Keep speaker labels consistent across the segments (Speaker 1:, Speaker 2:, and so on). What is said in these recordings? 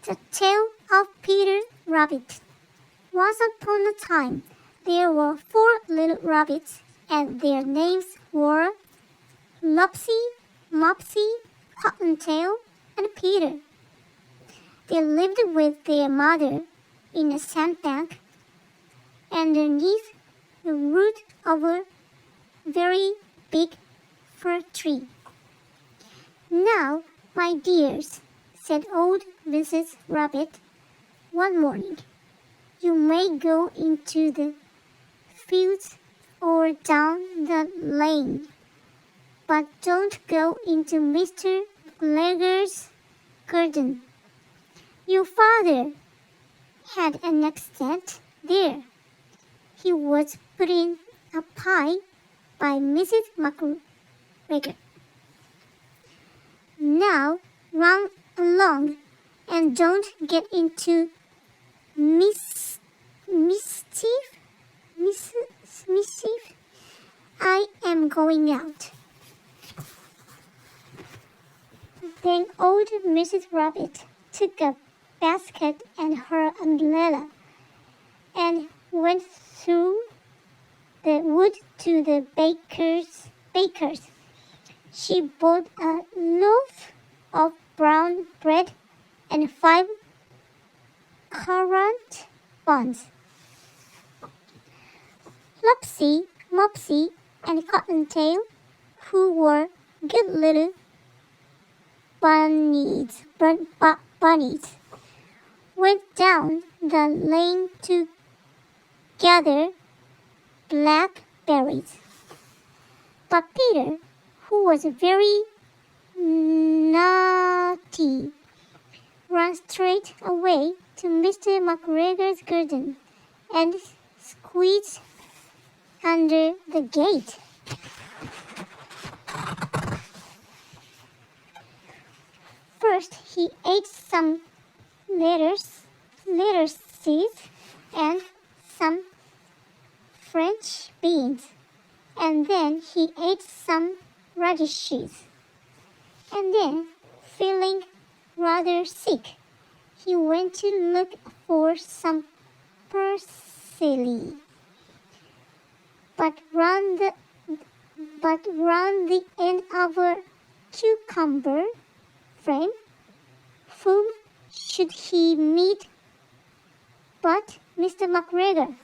Speaker 1: The Tale of Peter Rabbit. Once upon a time, there were 4 little rabbits, and their names were Lopsy, Mopsy, Cottontail, and Peter. They lived with their mother in a sandbank underneath the root of a very big fir tree. "Now, my dears," said old Mrs. Rabbit one morning, "you may go into the fields or down the lane, but don't go into Mr. McGregor's garden. Your father had an accident there. He was put in a pie by Mrs. McGregor. Now run along and don't get into mischief. I am going out." Then old Mrs. Rabbit took a basket and her umbrella and went through the wood to the baker's. She bought a loaf of brown bread and 5 currant buns. Lopsy, Mopsy, and Cottontail, who were good little bunnies, went down the lane to gather blackberries. But Peter, who was very naughty, ran straight away to Mr. McGregor's garden and squeezed under the gate. First, he ate some lettuces and some French beans, and then he ate some radishes. And then, feeling rather sick, he went to look for some parsley. But round the end of a cucumber frame, whom should he meet but Mr. McGregor?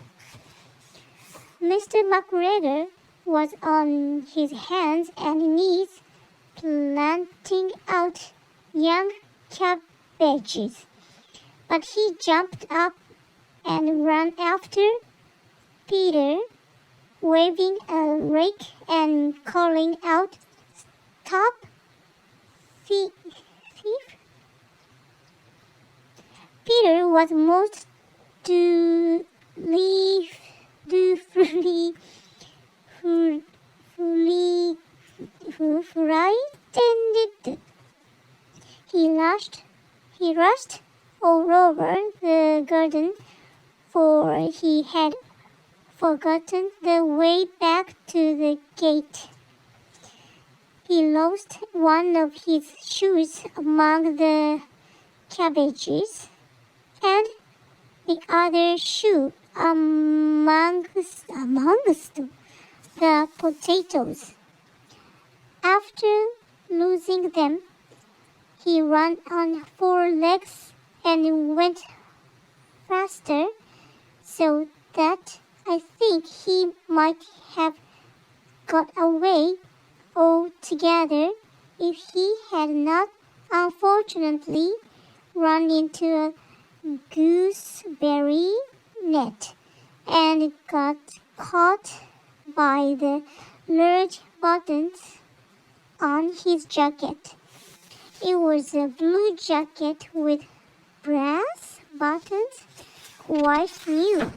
Speaker 1: Mr. McGregor was on his hands and knees planting out young cabbages, but he jumped up and ran after Peter, waving a rake and calling out, "Stop, thief!" Peter was most dutifully frightened. He rushed all over the garden, for he had forgotten the way back to the gate. He lost one of his shoes among the cabbages, and the other shoe amongst the potatoes. After losing them, he ran on 4 legs and went faster, so that I think he might have got away altogether if he had not unfortunately run into a gooseberry net and got caught by the large buttons on his jacket. It was a blue jacket with brass buttons, quite new.